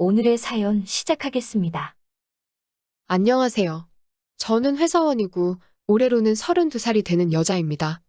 오늘의 사연 시작하겠습니다. 안녕하세요. 저는 회사원이고 올해로는 32살이 되는 여자입니다.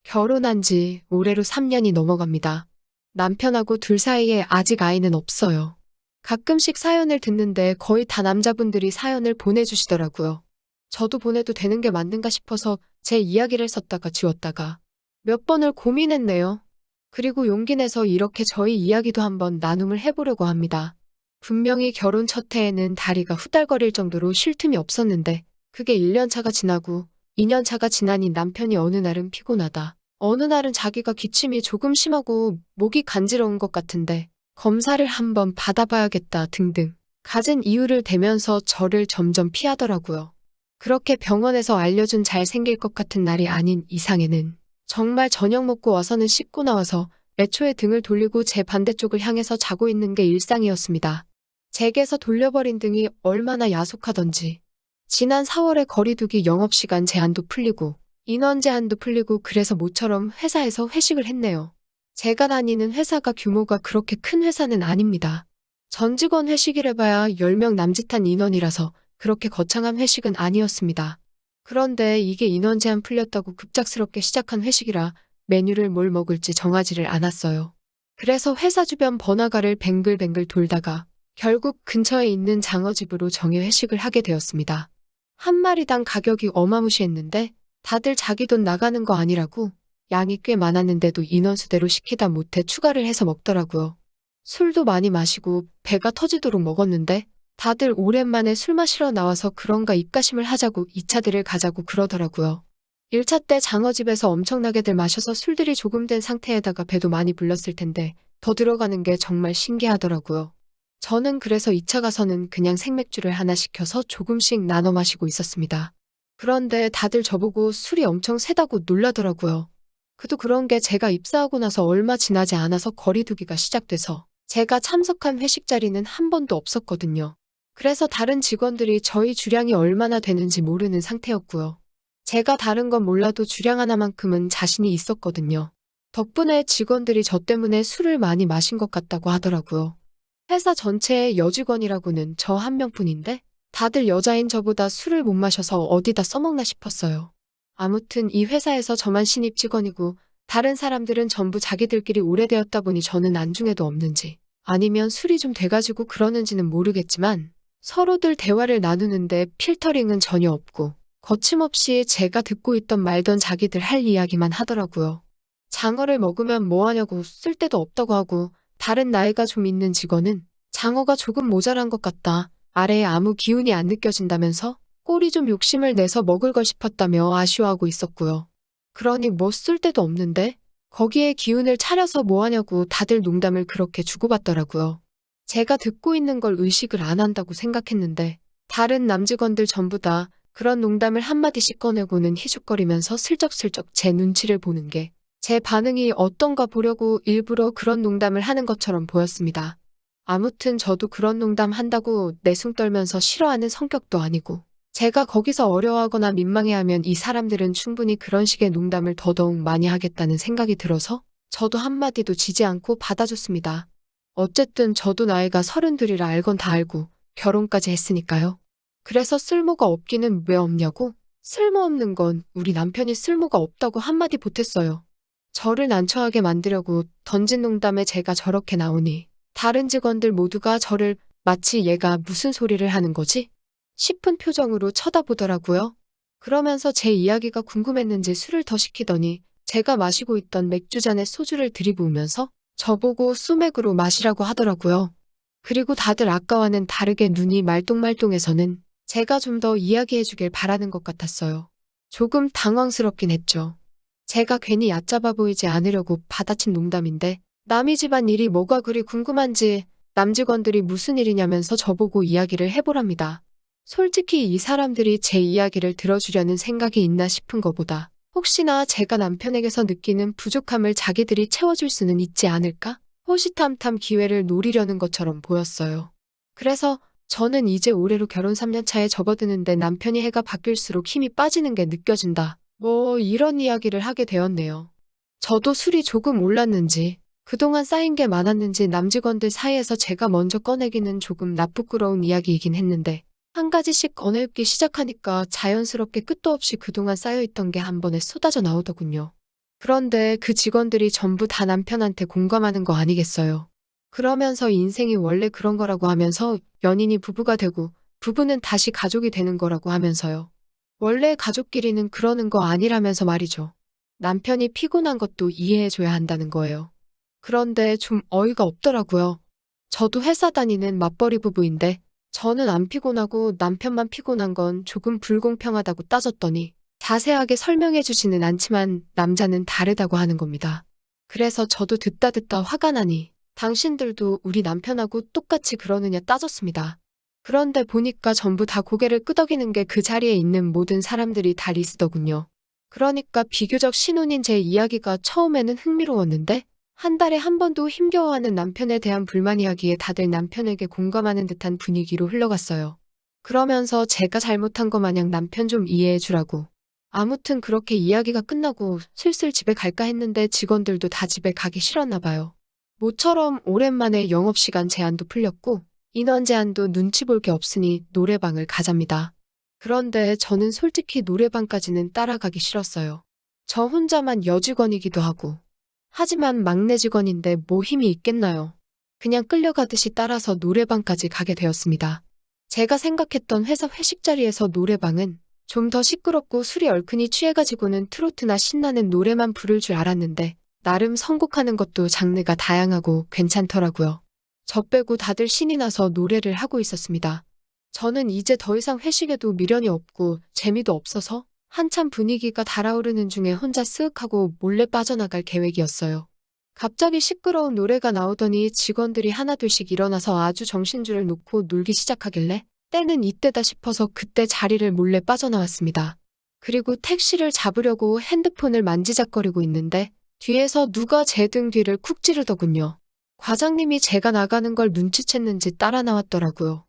결혼한 지 올해로 3년이 넘어갑니다. 남편하고 둘 사이에 아직 아이는 없어요. 가끔씩 사연을 듣는데 거의 다 남자분들이 사연을 보내주시더라고요. 저도 보내도 되는 게 맞는가 싶어서 제 이야기를 썼다가 지웠다가 몇 번을 고민했네요. 그리고 용기 내서 이렇게 저희 이야기도 한번 나눔을 해보려고 합니다. 분명히 결혼 첫 해에는 다리가 후달거릴 정도로 쉴 틈이 없었는데 그게 1년 차가 지나고 2년 차가 지나니 남편이 어느 날은 피곤하다. 어느 날은 자기가 기침이 조금 심하고 목이 간지러운 것 같은데 검사를 한번 받아봐야겠다 등등 갖은 이유를 대면서 저를 점점 피하더라고요. 그렇게 병원에서 알려준 잘 생길 것 같은 날이 아닌 이상에는 정말 저녁 먹고 와서는 씻고 나와서 애초에 등을 돌리고 제 반대쪽을 향해서 자고 있는 게 일상이었습니다. 제게서 돌려버린 등이 얼마나 야속하던지. 지난 4월에 거리두기 영업시간 제한도 풀리고 인원 제한도 풀리고 그래서 모처럼 회사에서 회식을 했네요. 제가 다니는 회사가 규모가 그렇게 큰 회사는 아닙니다. 전 직원 회식이래봐야 10명 남짓한 인원이라서 그렇게 거창한 회식은 아니었습니다. 그런데 이게 인원 제한 풀렸다고 급작스럽게 시작한 회식이라 메뉴를 뭘 먹을지 정하지를 않았어요. 그래서 회사 주변 번화가를 뱅글뱅글 돌다가 결국 근처에 있는 장어집으로 정해 회식을 하게 되었습니다. 한 마리당 가격이 어마무시했는데 다들 자기 돈 나가는 거 아니라고 양이 꽤 많았는데도 인원수대로 시키다 못해 추가를 해서 먹더라고요. 술도 많이 마시고 배가 터지도록 먹었는데 다들 오랜만에 술 마시러 나와서 그런가 입가심을 하자고 2차들을 가자고 그러더라고요. 1차 때 장어집에서 엄청나게들 마셔서 술들이 조금 된 상태에다가 배도 많이 불렀을 텐데 더 들어가는 게 정말 신기하더라고요. 저는 그래서 2차 가서는 그냥 생맥주를 하나 시켜서 조금씩 나눠 마시고 있었습니다. 그런데 다들 저보고 술이 엄청 세다고 놀라더라고요. 그도 그런 게 제가 입사하고 나서 얼마 지나지 않아서 거리두기가 시작돼서 제가 참석한 회식 자리는 한 번도 없었거든요. 그래서 다른 직원들이 저희 주량이 얼마나 되는지 모르는 상태였고요. 제가 다른 건 몰라도 주량 하나만큼은 자신이 있었거든요. 덕분에 직원들이 저 때문에 술을 많이 마신 것 같다고 하더라고요. 회사 전체의 여직원이라고는 저 한 명뿐인데 다들 여자인 저보다 술을 못 마셔서 어디다 써먹나 싶었어요. 아무튼 이 회사에서 저만 신입 직원이고 다른 사람들은 전부 자기들끼리 오래되었다 보니 저는 안중에도 없는지 아니면 술이 좀 돼가지고 그러는지는 모르겠지만 서로들 대화를 나누는데 필터링은 전혀 없고 거침없이 제가 듣고 있던 말던 자기들 할 이야기만 하더라고요. 장어를 먹으면 뭐하냐고 쓸데도 없다고 하고 다른 나이가 좀 있는 직원은 장어가 조금 모자란 것 같다. 아래에 아무 기운이 안 느껴진다면서 꼴이 좀 욕심을 내서 먹을 걸 싶었다며 아쉬워하고 있었고요. 그러니 뭐 쓸데도 없는데 거기에 기운을 차려서 뭐하냐고 다들 농담을 그렇게 주고받더라고요. 제가 듣고 있는 걸 의식을 안 한다고 생각했는데 다른 남직원들 전부 다 그런 농담을 한마디씩 꺼내고는 희죽거리면서 슬쩍슬쩍 제 눈치를 보는 게 제 반응이 어떤가 보려고 일부러 그런 농담을 하는 것처럼 보였습니다. 아무튼 저도 그런 농담 한다고 내숭 떨면서 싫어하는 성격도 아니고 제가 거기서 어려워하거나 민망해하면 이 사람들은 충분히 그런 식의 농담을 더더욱 많이 하겠다는 생각이 들어서 저도 한마디도 지지 않고 받아줬습니다. 어쨌든 저도 나이가 32이라 알건 다 알고 결혼까지 했으니까요. 그래서 쓸모가 없기는 왜 없냐고? 쓸모없는 건 우리 남편이 쓸모가 없다고 한마디 보탰어요. 저를 난처하게 만들려고 던진 농담에 제가 저렇게 나오니 다른 직원들 모두가 저를 마치 얘가 무슨 소리를 하는 거지? 싶은 표정으로 쳐다보더라고요. 그러면서 제 이야기가 궁금했는지 술을 더 시키더니 제가 마시고 있던 맥주잔에 소주를 들이부으면서 저보고 수맥으로 마시라고 하더라고요. 그리고 다들 아까와는 다르게 눈이 말똥말똥해서는 제가 좀 더 이야기해주길 바라는 것 같았어요. 조금 당황스럽긴 했죠. 제가 괜히 얕잡아 보이지 않으려고 받아친 농담인데 남의 집안 일이 뭐가 그리 궁금한지 남직원들이 무슨 일이냐면서 저보고 이야기를 해보랍니다. 솔직히 이 사람들이 제 이야기를 들어주려는 생각이 있나 싶은 것보다 혹시나 제가 남편에게서 느끼는 부족함을 자기들이 채워줄 수는 있지 않을까? 호시탐탐 기회를 노리려는 것처럼 보였어요. 그래서 저는 이제 올해로 결혼 3년 차에 접어드는데 남편이 해가 바뀔수록 힘이 빠지는 게 느껴진다. 뭐 이런 이야기를 하게 되었네요. 저도 술이 조금 올랐는지 그동안 쌓인 게 많았는지 남직원들 사이에서 제가 먼저 꺼내기는 조금 나부끄러운 이야기이긴 했는데 한 가지씩 꺼내기 시작하니까 자연스럽게 끝도 없이 그동안 쌓여있던 게 한 번에 쏟아져 나오더군요. 그런데 그 직원들이 전부 다 남편한테 공감하는 거 아니겠어요. 그러면서 인생이 원래 그런 거라고 하면서 연인이 부부가 되고 부부는 다시 가족이 되는 거라고 하면서요. 원래 가족끼리는 그러는 거 아니라면서 말이죠. 남편이 피곤한 것도 이해해줘야 한다는 거예요. 그런데 좀 어이가 없더라고요. 저도 회사 다니는 맞벌이 부부인데 저는 안 피곤하고 남편만 피곤한 건 조금 불공평하다고 따졌더니 자세하게 설명해 주지는 않지만 남자는 다르다고 하는 겁니다. 그래서 저도 듣다 화가 나니 당신들도 우리 남편하고 똑같이 그러느냐 따졌습니다. 그런데 보니까 전부 다 고개를 끄덕이는 게 그 자리에 있는 모든 사람들이 다 리스더군요. 그러니까 비교적 신혼인 제 이야기가 처음에는 흥미로웠는데 한 달에 한 번도 힘겨워하는 남편에 대한 불만 이야기에 다들 남편에게 공감하는 듯한 분위기로 흘러갔어요. 그러면서 제가 잘못한 거 마냥 남편 좀 이해해 주라고. 아무튼 그렇게 이야기가 끝나고 슬슬 집에 갈까 했는데 직원들도 다 집에 가기 싫었나 봐요. 모처럼 오랜만에 영업시간 제한도 풀렸고 인원 제한도 눈치 볼 게 없으니 노래방을 가잡니다. 그런데 저는 솔직히 노래방까지는 따라가기 싫었어요. 저 혼자만 여직원이기도 하고. 하지만 막내 직원인데 뭐 힘이 있겠나요? 그냥 끌려가듯이 따라서 노래방까지 가게 되었습니다. 제가 생각했던 회사 회식 자리에서 노래방은 좀 더 시끄럽고 술이 얼큰이 취해가지고는 트로트나 신나는 노래만 부를 줄 알았는데 나름 선곡하는 것도 장르가 다양하고 괜찮더라고요. 저 빼고 다들 신이 나서 노래를 하고 있었습니다. 저는 이제 더 이상 회식에도 미련이 없고 재미도 없어서 한참 분위기가 달아오르는 중에 혼자 쓱하고 몰래 빠져나갈 계획이었어요. 갑자기 시끄러운 노래가 나오더니 직원들이 하나둘씩 일어나서 아주 정신줄을 놓고 놀기 시작하길래 때는 이때다 싶어서 그때 자리를 몰래 빠져나왔습니다. 그리고 택시를 잡으려고 핸드폰을 만지작거리고 있는데 뒤에서 누가 제 등 뒤를 쿡 찌르더군요. 과장님이 제가 나가는 걸 눈치챘는지 따라 나왔더라고요.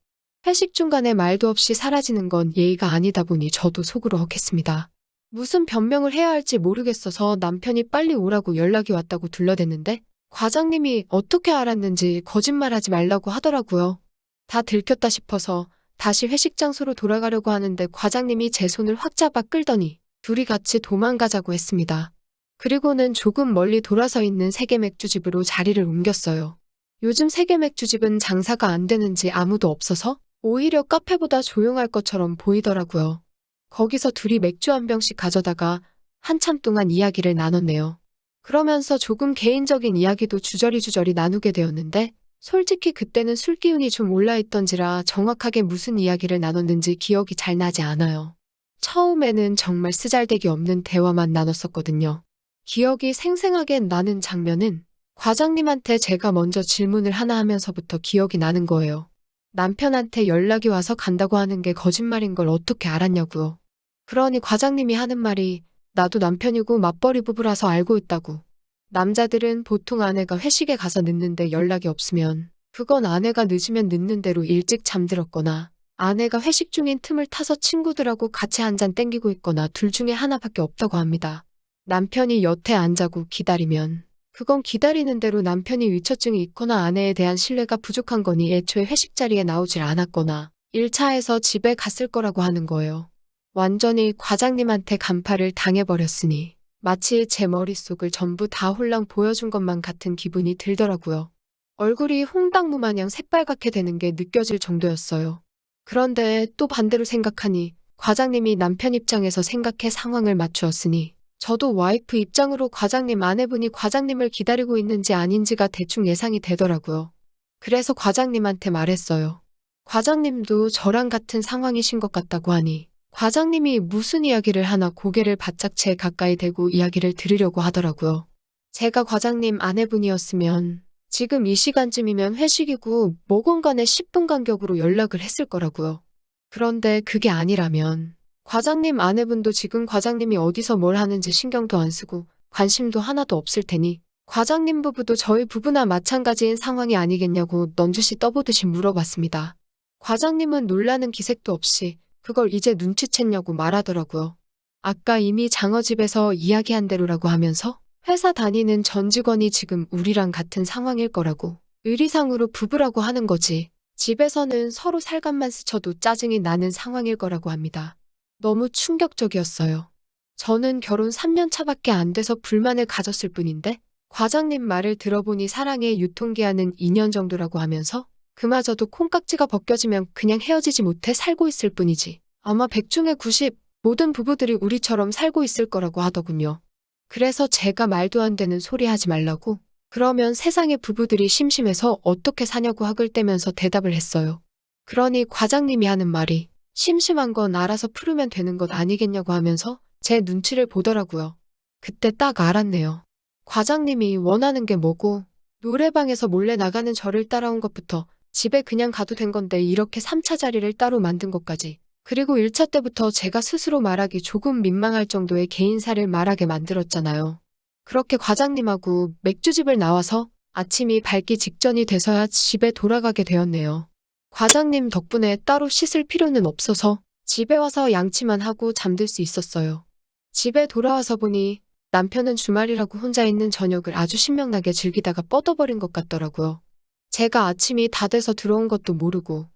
회식 중간에 말도 없이 사라지는 건 예의가 아니다 보니 저도 속으로 혹했습니다. 무슨 변명을 해야 할지 모르겠어서 남편이 빨리 오라고 연락이 왔다고 둘러댔는데 과장님이 어떻게 알았는지 거짓말하지 말라고 하더라고요. 다 들켰다 싶어서 다시 회식 장소로 돌아가려고 하는데 과장님이 제 손을 확 잡아 끌더니 둘이 같이 도망가자고 했습니다. 그리고는 조금 멀리 돌아서 있는 세계 맥주집으로 자리를 옮겼어요. 요즘 세계 맥주집은 장사가 안 되는지 아무도 없어서 오히려 카페보다 조용할 것처럼 보이더라고요. 거기서 둘이 맥주 한 병씩 가져다가 한참 동안 이야기를 나눴네요. 그러면서 조금 개인적인 이야기도 주저리 나누게 되었는데 솔직히 그때는 술 기운이 좀 올라있던지라 정확하게 무슨 이야기를 나눴는지 기억이 잘 나지 않아요. 처음에는 정말 쓰잘데기 없는 대화만 나눴었거든요. 기억이 생생하게 나는 장면은 과장님한테 제가 먼저 질문을 하나 하면서부터 기억이 나는 거예요. 남편한테 연락이 와서 간다고 하는 게 거짓말인 걸 어떻게 알았냐고요. 그러니 과장님이 하는 말이 나도 남편이고 맞벌이 부부라서 알고 있다고. 남자들은 보통 아내가 회식에 가서 늦는데 연락이 없으면 그건 아내가 늦으면 늦는 대로 일찍 잠들었거나 아내가 회식 중인 틈을 타서 친구들하고 같이 한 잔 땡기고 있거나 둘 중에 하나밖에 없다고 합니다. 남편이 여태 안 자고 기다리면 그건 기다리는 대로 남편이 위처증이 있거나 아내에 대한 신뢰가 부족한 거니 애초에 회식 자리에 나오질 않았거나 1차에서 집에 갔을 거라고 하는 거예요. 완전히 과장님한테 간파를 당해버렸으니 마치 제 머릿속을 전부 다 홀랑 보여준 것만 같은 기분이 들더라고요. 얼굴이 홍당무 마냥 새빨갛게 되는 게 느껴질 정도였어요. 그런데 또 반대로 생각하니 과장님이 남편 입장에서 생각해 상황을 맞추었으니 저도 와이프 입장으로 과장님 아내분이 과장님을 기다리고 있는지 아닌지가 대충 예상이 되더라고요. 그래서 과장님한테 말했어요. 과장님도 저랑 같은 상황이신 것 같다고 하니 과장님이 무슨 이야기를 하나 고개를 바짝 채 가까이 대고 이야기를 들으려고 하더라고요. 제가 과장님 아내분이었으면 지금 이 시간쯤이면 회식이고 뭐건 간에 10분 간격으로 연락을 했을 거라고요. 그런데 그게 아니라면 과장님 아내분도 지금 과장님이 어디서 뭘 하는지 신경도 안 쓰고 관심도 하나도 없을 테니 과장님 부부도 저희 부부나 마찬가지인 상황이 아니겠냐고 넌주시 떠보듯이 물어봤습니다. 과장님은 놀라는 기색도 없이 그걸 이제 눈치챘냐고 말하더라고요. 아까 이미 장어집에서 이야기한 대로라고 하면서 회사 다니는 전 직원이 지금 우리랑 같은 상황일 거라고. 의리상으로 부부라고 하는 거지. 집에서는 서로 살갑만 스쳐도 짜증이 나는 상황일 거라고 합니다. 너무 충격적이었어요. 저는 결혼 3년 차밖에 안 돼서 불만을 가졌을 뿐인데 과장님 말을 들어보니 사랑의 유통기한은 2년 정도라고 하면서 그마저도 콩깍지가 벗겨지면 그냥 헤어지지 못해 살고 있을 뿐이지. 아마 100 중에 90 모든 부부들이 우리처럼 살고 있을 거라고 하더군요. 그래서 제가 말도 안 되는 소리 하지 말라고 그러면 세상의 부부들이 심심해서 어떻게 사냐고 학을 떼면서 대답을 했어요. 그러니 과장님이 하는 말이 심심한 건 알아서 풀으면 되는 것 아니겠냐고 하면서 제 눈치를 보더라고요. 그때 딱 알았네요. 과장님이 원하는 게 뭐고 노래방에서 몰래 나가는 저를 따라온 것부터 집에 그냥 가도 된 건데 이렇게 3차 자리를 따로 만든 것까지 그리고 1차 때부터 제가 스스로 말하기 조금 민망할 정도의 개인사를 말하게 만들었잖아요. 그렇게 과장님하고 맥주집을 나와서 아침이 밝기 직전이 돼서야 집에 돌아가게 되었네요. 과장님 덕분에 따로 씻을 필요는 없어서 집에 와서 양치만 하고 잠들 수 있었어요. 집에 돌아와서 보니 남편은 주말이라고 혼자 있는 저녁을 아주 신명나게 즐기다가 뻗어버린 것 같더라고요. 제가 아침이 다 돼서 들어온 것도 모르고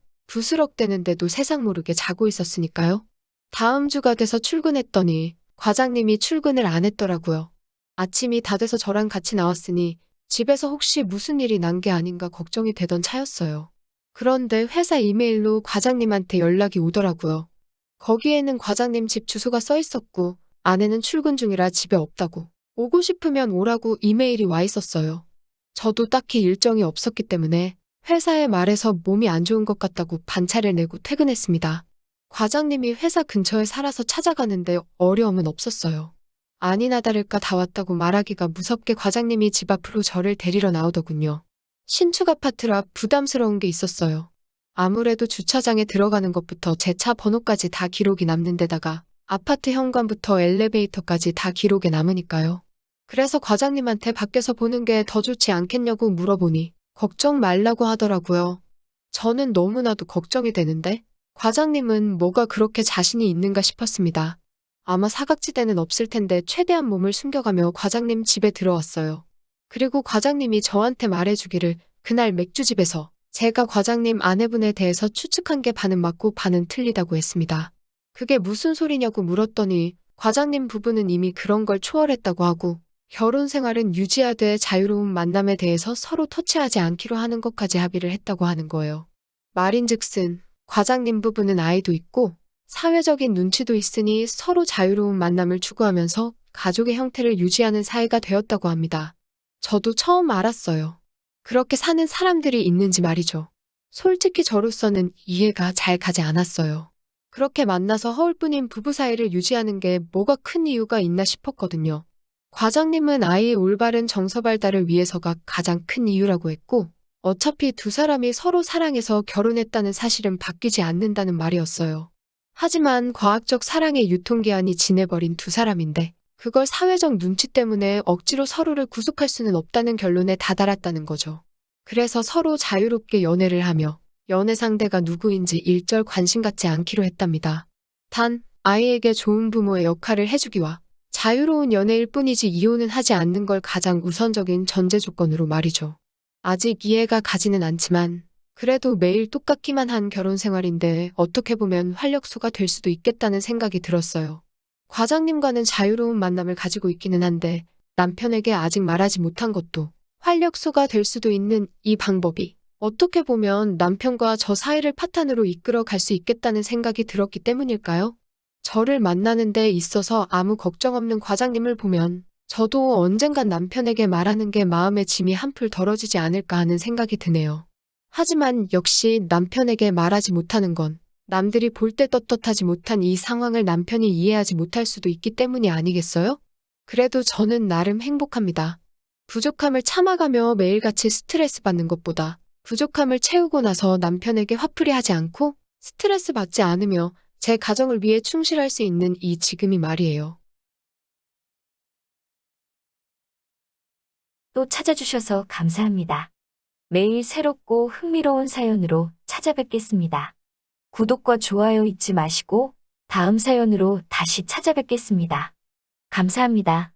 부스럭대는데도 세상 모르게 자고 있었으니까요. 다음 주가 돼서 출근했더니 과장님이 출근을 안 했더라고요. 아침이 다 돼서 저랑 같이 나왔으니 집에서 혹시 무슨 일이 난 게 아닌가 걱정이 되던 차였어요. 그런데 회사 이메일로 과장님한테 연락이 오더라고요. 거기에는 과장님 집 주소가 써 있었고 아내는 출근 중이라 집에 없다고. 오고 싶으면 오라고 이메일이 와 있었어요. 저도 딱히 일정이 없었기 때문에 회사에 말해서 몸이 안 좋은 것 같다고 반차를 내고 퇴근했습니다. 과장님이 회사 근처에 살아서 찾아가는데 어려움은 없었어요. 아니나 다를까 다 왔다고 말하기가 무섭게 과장님이 집 앞으로 저를 데리러 나오더군요. 신축 아파트라 부담스러운 게 있었어요. 아무래도 주차장에 들어가는 것부터 제 차 번호까지 다 기록이 남는 데다가 아파트 현관부터 엘리베이터까지 다 기록에 남으니까요. 그래서 과장님한테 밖에서 보는 게 더 좋지 않겠냐고 물어보니 걱정 말라고 하더라고요. 저는 너무나도 걱정이 되는데 과장님은 뭐가 그렇게 자신이 있는가 싶었습니다. 아마 사각지대는 없을 텐데 최대한 몸을 숨겨가며 과장님 집에 들어왔어요. 그리고 과장님이 저한테 말해주기를 그날 맥주집에서 제가 과장님 아내분에 대해서 추측한 게 반은 맞고 반은 틀리다고 했습니다. 그게 무슨 소리냐고 물었더니 과장님 부부는 이미 그런 걸 초월했다고 하고 결혼 생활은 유지하되 자유로운 만남에 대해서 서로 터치하지 않기로 하는 것까지 합의를 했다고 하는 거예요. 말인즉슨 과장님 부부는 아이도 있고 사회적인 눈치도 있으니 서로 자유로운 만남을 추구하면서 가족의 형태를 유지하는 사이가 되었다고 합니다. 저도 처음 알았어요. 그렇게 사는 사람들이 있는지 말이죠. 솔직히 저로서는 이해가 잘 가지 않았어요. 그렇게 만나서 허울뿐인 부부 사이를 유지하는 게 뭐가 큰 이유가 있나 싶었거든요. 과장님은 아이의 올바른 정서 발달을 위해서가 가장 큰 이유라고 했고 어차피 두 사람이 서로 사랑해서 결혼했다는 사실은 바뀌지 않는다는 말이었어요. 하지만 과학적 사랑의 유통기한이 지내버린 두 사람인데 그걸 사회적 눈치 때문에 억지로 서로를 구속할 수는 없다는 결론에 다다랐다는 거죠. 그래서 서로 자유롭게 연애를 하며 연애 상대가 누구인지 일절 관심 갖지 않기로 했답니다. 단 아이에게 좋은 부모의 역할을 해주기와 자유로운 연애일 뿐이지 이혼은 하지 않는 걸 가장 우선적인 전제 조건으로 말이죠. 아직 이해가 가지는 않지만 그래도 매일 똑같기만 한 결혼 생활인데 어떻게 보면 활력소가 될 수도 있겠다는 생각이 들었어요. 과장님과는 자유로운 만남을 가지고 있기는 한데 남편에게 아직 말하지 못한 것도 활력소가 될 수도 있는 이 방법이 어떻게 보면 남편과 저 사이를 파탄으로 이끌어 갈 수 있겠다는 생각이 들었기 때문일까요? 저를 만나는 데 있어서 아무 걱정 없는 과장님을 보면 저도 언젠간 남편에게 말하는 게 마음의 짐이 한풀 덜어지지 않을까 하는 생각이 드네요. 하지만 역시 남편에게 말하지 못하는 건 남들이 볼 때 떳떳하지 못한 이 상황을 남편이 이해하지 못할 수도 있기 때문이 아니겠어요? 그래도 저는 나름 행복합니다. 부족함을 참아가며 매일같이 스트레스 받는 것보다 부족함을 채우고 나서 남편에게 화풀이 하지 않고 스트레스 받지 않으며 제 가정을 위해 충실할 수 있는 이 지금이 말이에요. 또 찾아주셔서 감사합니다. 매일 새롭고 흥미로운 사연으로 찾아뵙겠습니다. 구독과 좋아요 잊지 마시고 다음 사연으로 다시 찾아뵙겠습니다. 감사합니다.